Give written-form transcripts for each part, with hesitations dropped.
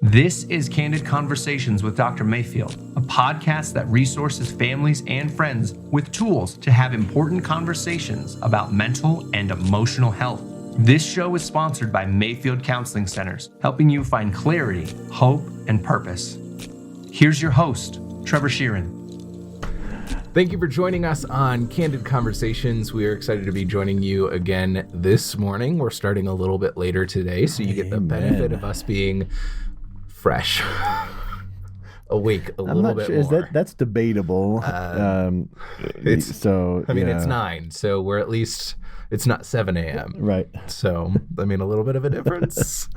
This is Candid Conversations with Dr. Mayfield, a podcast that resources families and friends with tools to have important conversations about mental and emotional health. This show is sponsored by Mayfield Counseling Centers, helping you find clarity, hope, and purpose. Here's your host, Trever Shirin. Thank you for joining us on Candid Conversations. We are excited to be joining you again this morning. We're starting a little bit later today, so you get the benefit of us being fresh, awake a little bit more. That's debatable. It's 9, so we're at least, it's not 7 a.m. Right. So, a little bit of a difference.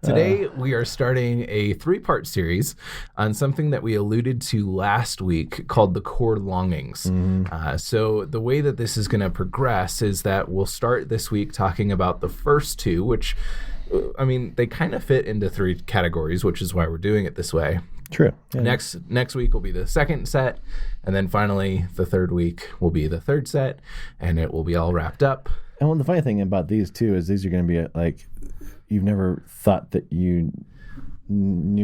Today, we are starting a 3-part series on something that we alluded to last week called the core longings. So, the way that this is going to progress is that we'll start this week talking about the first 2, which they kind of fit into 3 categories, which is why we're doing it this way. True. Yeah. Next week will be the second set, and then finally the third week will be the third set, and it will be all wrapped up. And the funny thing about these too is these are going to be like, you've never thought that you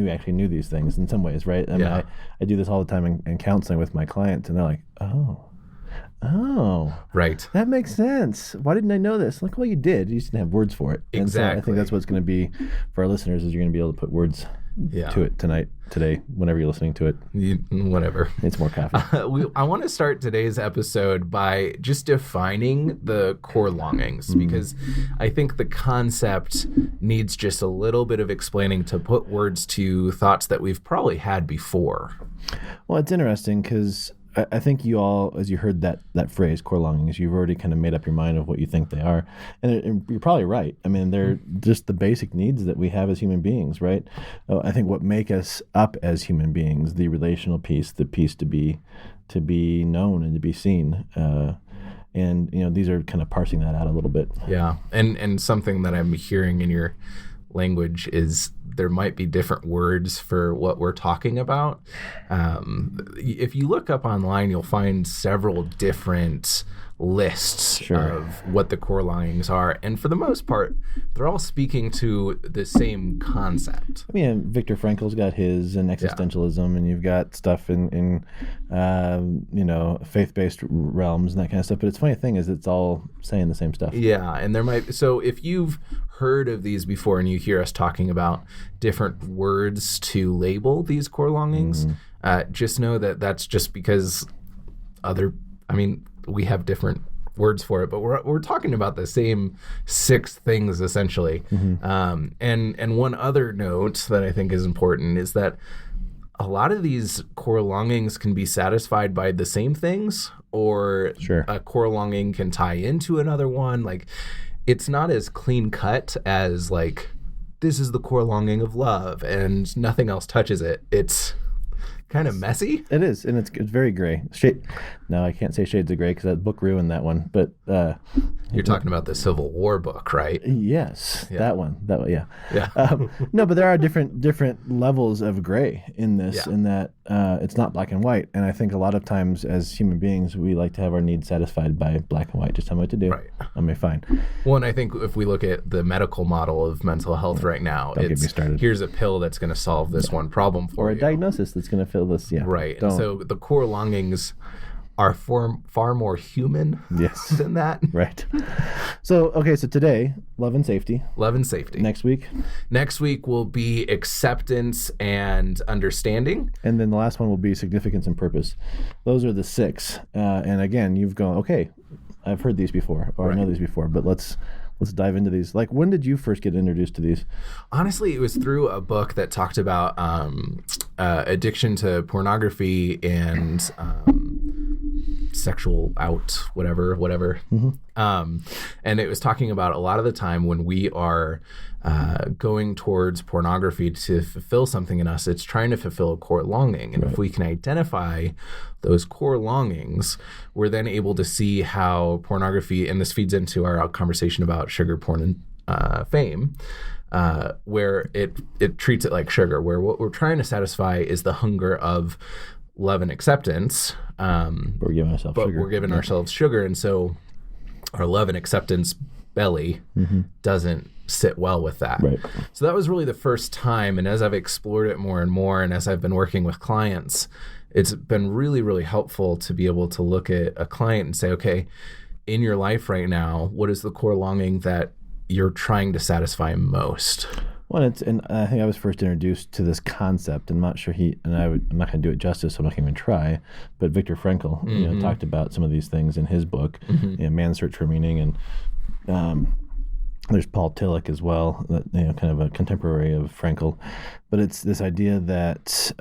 actually knew these things in some ways, right? I do this all the time in counseling with my clients, and they're like, Oh, right. That makes sense. Why didn't I know this? Like, well, you did. You just didn't have words for it. Exactly. And so I think that's what's going to be for our listeners is you're going to be able to put words to it today, whenever you're listening to it. Whatever. It's more coffee. I want to start today's episode by just defining the core longings, because I think the concept needs just a little bit of explaining to put words to thoughts that we've probably had before. Well, it's interesting because I think you all, as you heard that phrase, core longings, you've already kind of made up your mind of what you think they are. And you're probably right. They're just the basic needs that we have as human beings, right? I think what make us up as human beings, the relational piece, the piece to be known and to be seen. And these are kind of parsing that out a little bit. Yeah. And something that I'm hearing in your language is there might be different words for what we're talking about. If you look up online, you'll find several different lists of what the core longings are. And for the most part, they're all speaking to the same concept. Viktor Frankl's got his and existentialism, and you've got stuff in faith-based realms and that kind of stuff. But it's funny thing is it's all saying the same stuff. Yeah, and so if you've heard of these before and you hear us talking about different words to label these core longings, just know that that's just because we have different words for it, but we're talking about the same 6 things essentially. And one other note that I think is important is that a lot of these core longings can be satisfied by the same things, or a core longing can tie into another one. Like, it's not as clean cut as like, this is the core longing of love and nothing else touches it. It's kind of messy. It is, and it's very gray. No, I can't say Shades of Grey because that book ruined that one. But you're talking about the Civil War book, right? Yes, that one. Yeah. No, but there are different levels of gray in this, in that it's not black and white. And I think a lot of times as human beings, we like to have our needs satisfied by black and white. Just tell me what to do. Right. Fine. Well, and I think if we look at the medical model of mental health right now, Don't get me started. Here's a pill that's going to solve this one problem for you. Or a diagnosis that's going to fill this. Yeah. Right. And so the core longings are far more human than that. Right. So today, love and safety. Love and safety. Next week will be acceptance and understanding. And then the last one will be significance and purpose. Those are the 6. And again, you've gone, okay, I've heard these before, or I know these before, but let's dive into these. Like, when did you first get introduced to these? Honestly, it was through a book that talked about addiction to pornography and sexual whatever. And it was talking about a lot of the time when we are going towards pornography to fulfill something in us, it's trying to fulfill a core longing. And if we can identify those core longings, we're then able to see how pornography, and this feeds into our conversation about sugar, porn, and fame, where it treats it like sugar, where what we're trying to satisfy is the hunger of love and acceptance. We're giving ourselves sugar. And so our love and acceptance belly doesn't sit well with that. Right. So that was really the first time. And as I've explored it more and more, and as I've been working with clients, it's been really, really helpful to be able to look at a client and say, okay, in your life right now, what is the core longing that you're trying to satisfy most? Well, and I think I was first introduced to this concept. I'm not sure I'm not going to do it justice, so I'm not going to even try. But Viktor Frankl, talked about some of these things in his book, Man's Search for Meaning, and there's Paul Tillich as well, kind of a contemporary of Frankl. But it's this idea that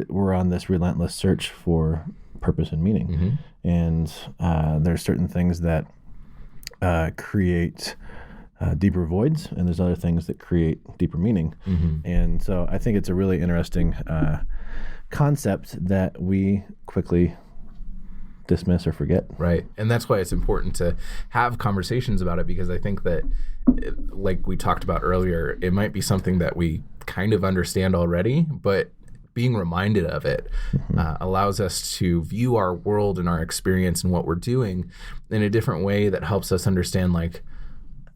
we're on this relentless search for purpose and meaning, and there's certain things that create deeper voids, and there's other things that create deeper meaning. And so I think it's a really interesting concept that we quickly dismiss or forget. Right. And that's why it's important to have conversations about it, because I think that, like we talked about earlier, it might be something that we kind of understand already, but being reminded of it allows us to view our world and our experience and what we're doing in a different way that helps us understand, like,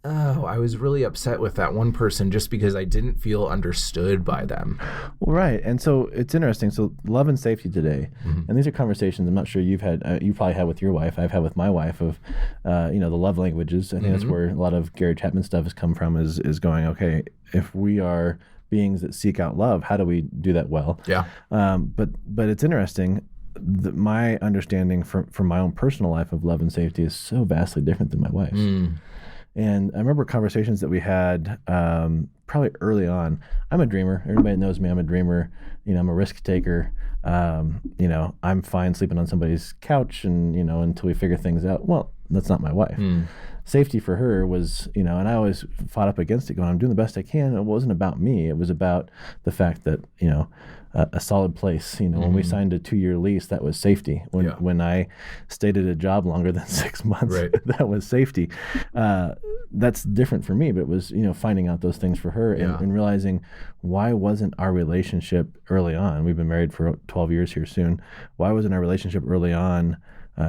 oh, I was really upset with that one person just because I didn't feel understood by them. Well, right. And so it's interesting. So love and safety today, and these are conversations I'm not sure you've had, you probably had with your wife, I've had with my wife, of, the love languages. I think that's where a lot of Gary Chapman stuff has come from, is going, okay, if we are beings that seek out love, how do we do that well? Yeah. But it's interesting. My understanding from my own personal life of love and safety is so vastly different than my wife's. And I remember conversations that we had probably early on. I'm a dreamer. Everybody that knows me, I'm a dreamer. I'm a risk taker. I'm fine sleeping on somebody's couch and, until we figure things out. Well, that's not my wife. Safety for her was, and I always fought up against it, going, I'm doing the best I can. It wasn't about me. It was about the fact that, a solid place. When we signed a 2-year lease, that was safety. When I stayed at a job longer than 6 months, that was safety. That's different for me, but it was, finding out those things for her and realizing, why wasn't our relationship early on? We've been married for 12 years here soon. Why wasn't our relationship early on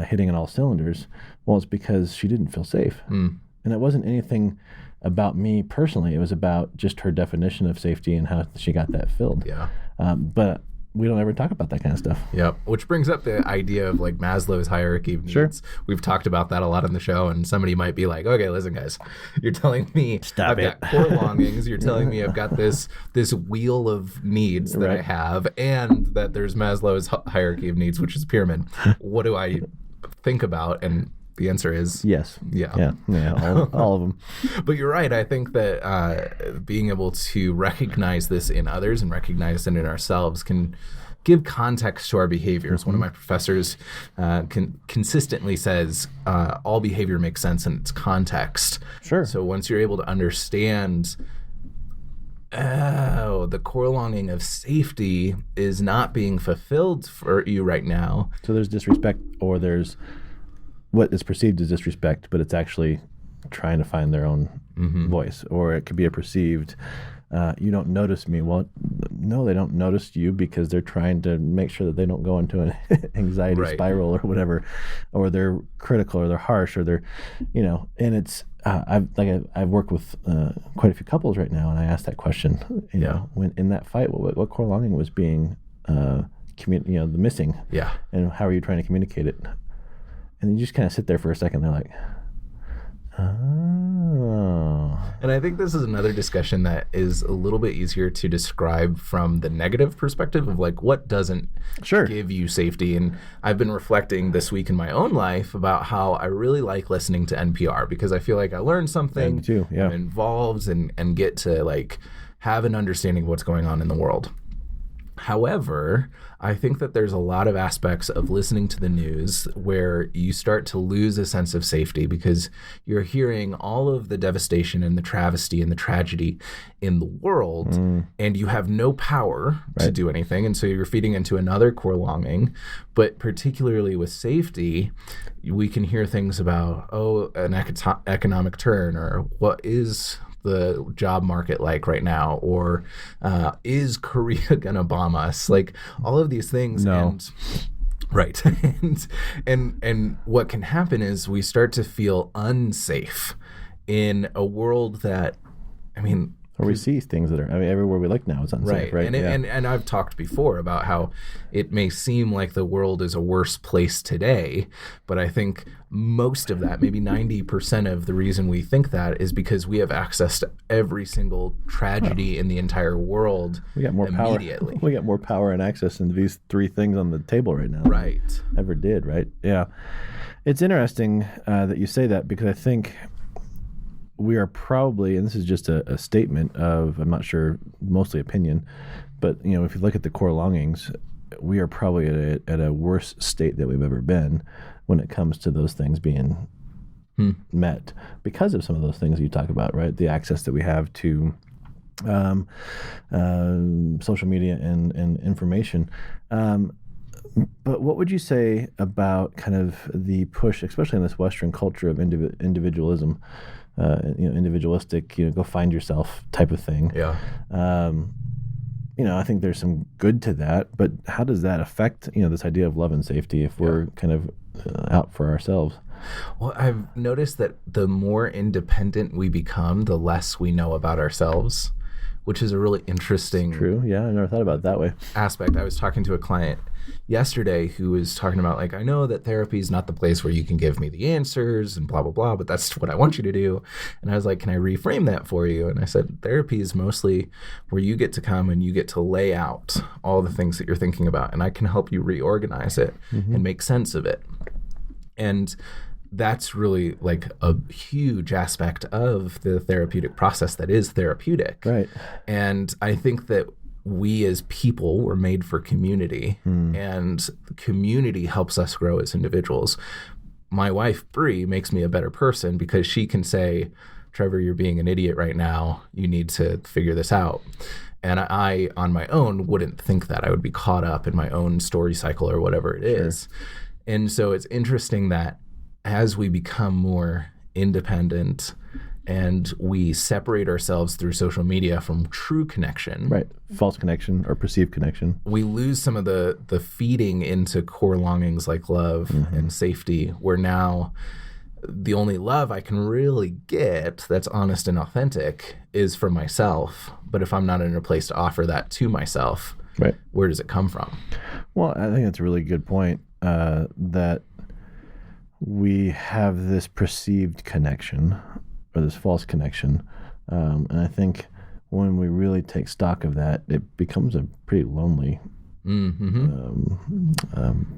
hitting on all cylinders? Well, it's because she didn't feel safe. And it wasn't anything about me personally. It was about just her definition of safety and how she got that filled. But we don't ever talk about that kind of stuff. Yeah, which brings up the idea of like Maslow's hierarchy of needs. Sure. We've talked about that a lot on the show, and somebody might be like, okay, listen, guys, you're telling me I've got core longings. You're telling me I've got this wheel of needs that I have, and that there's Maslow's hierarchy of needs, which is pyramid. What do I think about? And the answer is yes. Yeah, all of them. But you're right. I think that being able to recognize this in others and recognize it in ourselves can give context to our behaviors. One of my professors consistently says all behavior makes sense in its context. Sure. So once you're able to understand, the core longing of safety is not being fulfilled for you right now. So there's disrespect, or there's what is perceived as disrespect, but it's actually trying to find their own voice. Or it could be a perceived, you don't notice me. Well, no, they don't notice you because they're trying to make sure that they don't go into an anxiety spiral or whatever, or they're critical, or they're harsh, or they're, and it's, I've worked with quite a few couples right now, and I asked that question, when in that fight, what core longing was being, the missing, and how are you trying to communicate it? And you just kind of sit there for a second. They're like, oh. And I think this is another discussion that is a little bit easier to describe from the negative perspective of like, what doesn't give you safety. And I've been reflecting this week in my own life about how I really like listening to NPR, because I feel like I learn something, I'm involved, and get to like have an understanding of what's going on in the world. However, I think that there's a lot of aspects of listening to the news where you start to lose a sense of safety, because you're hearing all of the devastation and the travesty and the tragedy in the world, and you have no power to do anything. And so you're feeding into another core longing. But particularly with safety, we can hear things about, an economic turn, or what is the job market like right now, or is Korea gonna bomb us? Like all of these things. And and what can happen is we start to feel unsafe in a world that, I mean, or we see things that are, everywhere we look now is unsafe, right? And I've talked before about how it may seem like the world is a worse place today, but I think most of that, maybe 90% of the reason we think that is because we have access to every single tragedy in the entire world. We got more immediately. power. We got more power and access into these three things on the table right now. Right. Ever did, right? Yeah. It's interesting that you say that, because I think we are probably, and this is just a statement of, I'm not sure, mostly opinion, but if you look at the core longings, we are probably at a worse state that we've ever been when it comes to those things being met, because of some of those things you talk about, right? The access that we have to social media and information. But what would you say about kind of the push, especially in this Western culture of individualism, individualistic, go find yourself type of thing? Yeah. I think there's some good to that, but how does that affect, this idea of love and safety if we're kind of out for ourselves? Well, I've noticed that the more independent we become, the less we know about ourselves, which is a really interesting. True. Yeah. I never thought about it that way. Aspect. I was talking to a client yesterday who was talking about, like, I know that therapy is not the place where you can give me the answers and blah, blah, blah, but that's what I want you to do. And I was like, can I reframe that for you? And I said, therapy is mostly where you get to come and you get to lay out all the things that you're thinking about, and I can help you reorganize it and make sense of it. And that's really like a huge aspect of the therapeutic process that is therapeutic. Right. And I think that we as people were made for community, and the community helps us grow as individuals. My wife, Bree, makes me a better person because she can say, Trevor, you're being an idiot right now. You need to figure this out. And I, on my own, wouldn't think that. I would be caught up in my own story cycle or whatever it is. And so it's interesting that as we become more independent and we separate ourselves through social media from true connection. Right. False connection or perceived connection. We lose some of the feeding into core longings like love and safety, where now the only love I can really get that's honest and authentic is from myself. But if I'm not in a place to offer that to myself, right, where does it come from? Well, I think that's a really good point, that we have this perceived connection or this false connection. And I think when we really take stock of that, it becomes a pretty lonely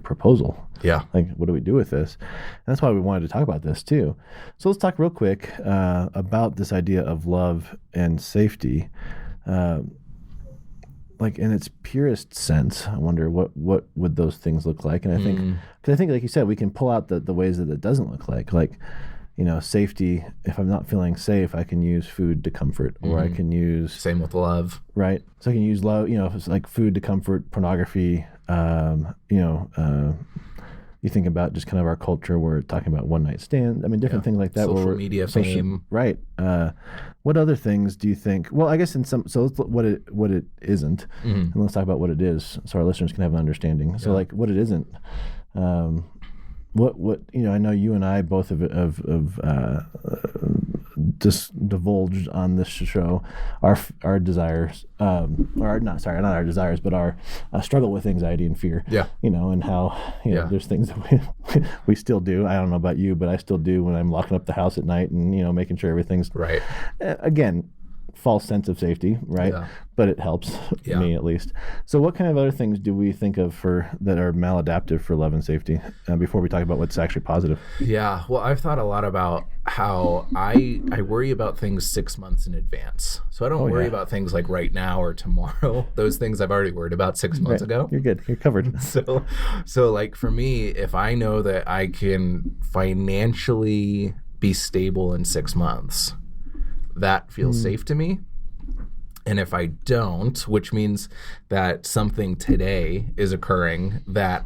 proposal. Yeah. Like, what do we do with this? And that's why we wanted to talk about this too. So let's talk real quick about this idea of love and safety. Like in its purest sense, I wonder what would those things look like? And I think, because I think, like you said, we can pull out the ways that it doesn't look like, safety. If I'm not feeling safe, I can use food to comfort, or I can use. Same with love. Right. So I can use love, if it's like food to comfort, pornography, you think about just kind of our culture, we're talking about one night stand. I mean, different things like that. Social media fame. Right. What other things do you think? Well, I guess so let's look what it isn't, and let's talk about what it is, so our listeners can have an understanding. So, like, what it isn't. What I know you and I both have just divulged on this show our desires, or not our desires, but our struggle with anxiety and fear. Yeah. And how there's things that we still do. I don't know about you, but I still do when I'm locking up the house at night and making sure everything's right. Again, false sense of safety, right? Yeah. But it helps me at least. So what kind of other things do we think of that are maladaptive for love and safety before we talk about what's actually positive? Yeah, well, I've thought a lot about how I worry about things 6 months in advance. So I don't worry about things like right now or tomorrow. Those things I've already worried about 6 months ago. You're good. You're covered. So like for me, if I know that I can financially be stable in 6 months, that feels safe to me. And if I don't, which means that something today is occurring that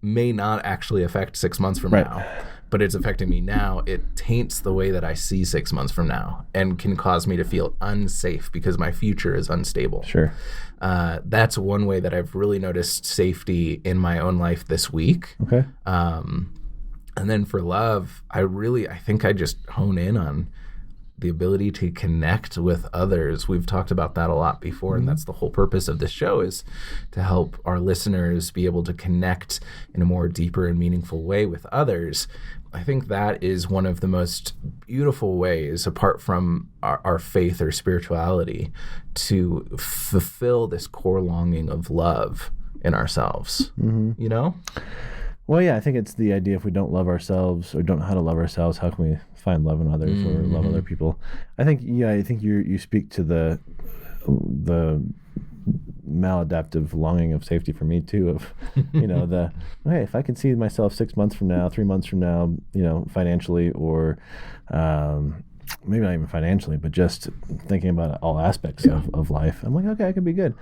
may not actually affect 6 months from now, but it's affecting me now, it taints the way that I see 6 months from now and can cause me to feel unsafe because my future is unstable. Sure. That's one way that I've really noticed safety in my own life this week. Okay. And then for love, I think I just hone in on the ability to connect with others. We've talked about that a lot before, and that's the whole purpose of this show, is to help our listeners be able to connect in a more deeper and meaningful way with others. I think that is one of the most beautiful ways, apart from our faith or spirituality, to fulfill this core longing of love in ourselves, you know? Well, yeah, I think it's the idea, if we don't love ourselves or don't know how to love ourselves, how can we find love in others or love other people? I think you speak to the maladaptive longing of safety for me too, of, hey, if I can see myself 6 months from now, 3 months from now, financially, or maybe not even financially, but just thinking about all aspects of life, I'm like, okay, I could be good.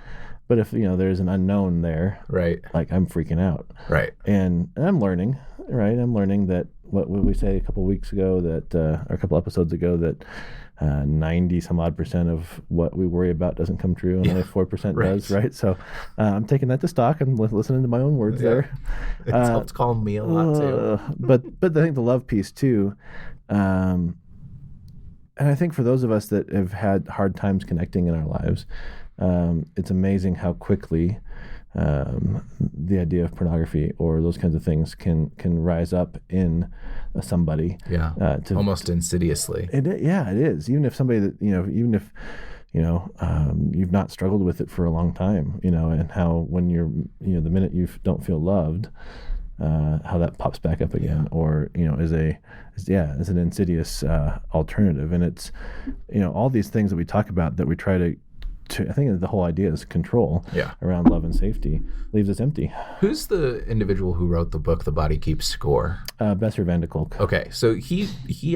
But if, there's an unknown there, right, like, I'm freaking out. Right. And I'm learning, right? I'm learning that what we say a couple weeks ago, that, or a couple episodes ago, that 90 some odd % of what we worry about doesn't come true, and only 4% does, right? So I'm taking that to stock and listening to my own words there. It's helped calm me a lot too. But I think the love piece too, and I think for those of us that have had hard times connecting in our lives, it's amazing how quickly the idea of pornography or those kinds of things can rise up in somebody. Almost insidiously. It is. Even if somebody that, even if, you've not struggled with it for a long time, and how when you're, the minute you don't feel loved, how that pops back up again, or, is an insidious alternative. And it's, all these things that we talk about, that we try to I think the whole idea is control around love and safety, leaves us empty. Who's the individual who wrote the book, The Body Keeps Score? Besser Van de Kolk. Okay, so he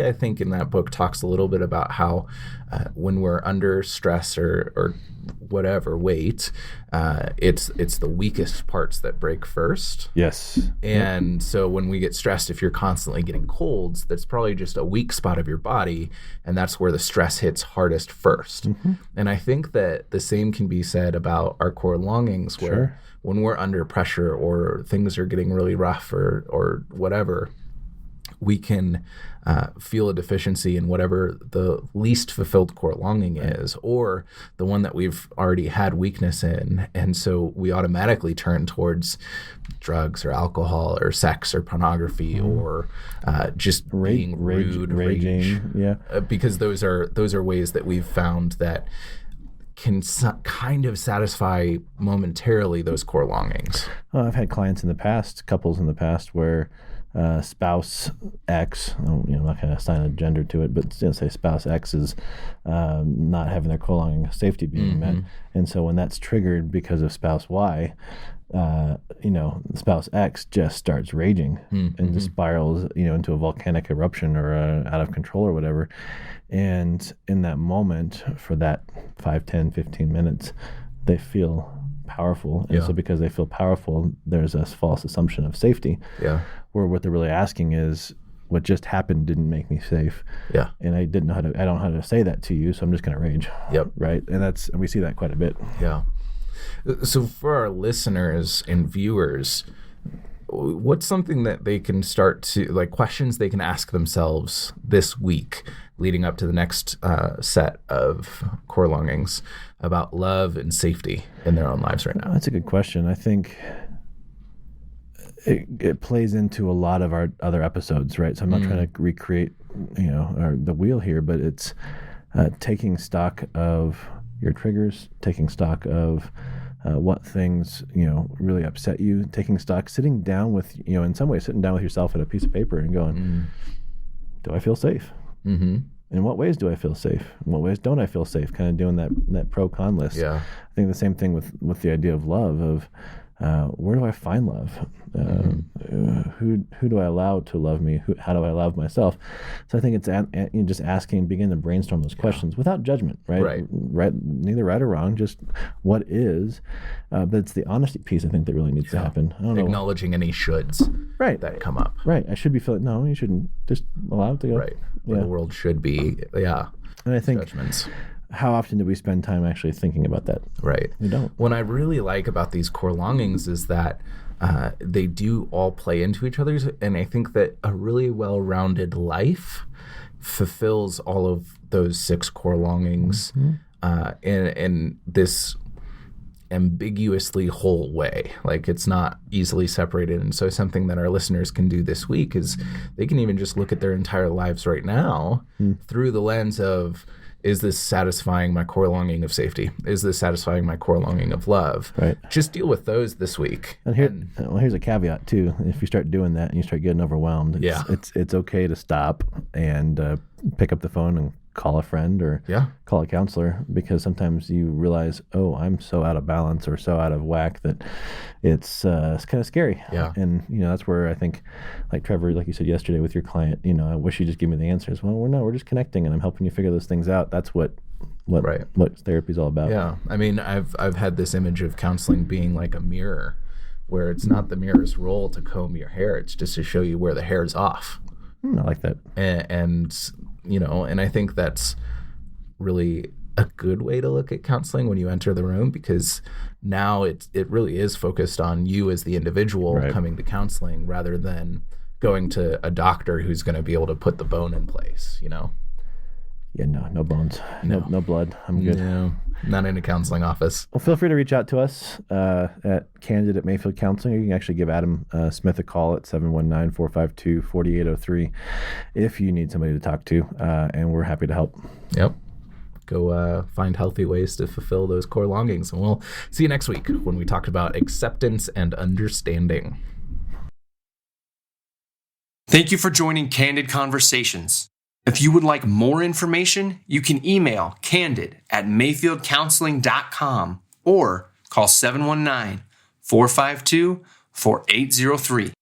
I think in that book talks a little bit about how when we're under stress or whatever weight, it's the weakest parts that break first. Yes. And so when we get stressed, if you're constantly getting colds, that's probably just a weak spot of your body, and that's where the stress hits hardest first. And I think that the same can be said about our core longings, where when we're under pressure or things are getting really rough or whatever, we can feel a deficiency in whatever the least fulfilled core longing is, or the one that we've already had weakness in. And so we automatically turn towards drugs or alcohol or sex or pornography or just being rude, raging. Because those are ways that we've found that can kind of satisfy momentarily those core longings. Well, I've had clients in the past, couples in the past, where spouse X, I'm not going to assign a gender to it, but say spouse X is not having their core longing safety being met. And so when that's triggered because of spouse Y, spouse X just starts raging and just spirals, into a volcanic eruption or out of control or whatever. And in that moment, for that 5, 10, 15 minutes, they feel powerful. And so because they feel powerful, there's a false assumption of safety. Where what they're really asking is, what just happened didn't make me safe. And I don't know how to say that to you, so I'm just going to rage. Right. And we see that quite a bit. So for our listeners and viewers, what's something that they can start to, like, questions they can ask themselves this week leading up to the next set of core longings about love and safety in their own lives right now? That's a good question. I think it plays into a lot of our other episodes, right? So I'm not trying to recreate, the wheel here, but it's taking stock of your triggers, taking stock of what things, really upset you, taking stock, sitting down with, in some ways, sitting down with yourself at a piece of paper and going, do I feel safe? In what ways do I feel safe? In what ways don't I feel safe? Kind of doing that pro-con list. I think the same thing with the idea of love, of where do I find love? Who do I allow to love me? How do I love myself? So I think it's just asking, begin to brainstorm those questions without judgment, right? Neither right or wrong, just what is. But it's the honesty piece, I think, that really needs to happen. I don't know. Acknowledging any shoulds that come up. Right. I should be feeling, no, you shouldn't. Just allow it to go. Right. Where the world should be. And I think judgments. How often do we spend time actually thinking about that? Right. We don't. What I really like about these core longings is that they do all play into each other's, and I think that a really well-rounded life fulfills all of those 6 core longings in this ambiguously whole way. Like, it's not easily separated. And so something that our listeners can do this week is they can even just look at their entire lives right now through the lens of, is this satisfying my core longing of safety? Is this satisfying my core longing of love? Right. Just deal with those this week. And here's a caveat too. If you start doing that and you start getting overwhelmed, it's okay to stop and pick up the phone and call a friend or call a counselor, because sometimes you realize, oh, I'm so out of balance or so out of whack that it's kind of scary. Yeah. And that's where I think, like Trevor, like you said yesterday with your client, I wish you just give me the answers. Well, we're just connecting and I'm helping you figure those things out. That's what therapy is all about. Yeah. I mean, I've had this image of counseling being like a mirror, where it's not the mirror's role to comb your hair. It's just to show you where the hair's off. I like that. And I think that's really a good way to look at counseling when you enter the room, because now it really is focused on you as the individual coming to counseling, rather than going to a doctor who's going to be able to put the bone in place, Yeah, no bones, no blood. I'm good. No, not in a counseling office. Well, feel free to reach out to us at Candid at Mayfield Counseling. You can actually give Adam Smith a call at 719-452-4803 if you need somebody to talk to, and we're happy to help. Yep. Go find healthy ways to fulfill those core longings. And we'll see you next week when we talk about acceptance and understanding. Thank you for joining Candid Conversations. If you would like more information, you can email candid@mayfieldcounseling.com or call 719-452-4803.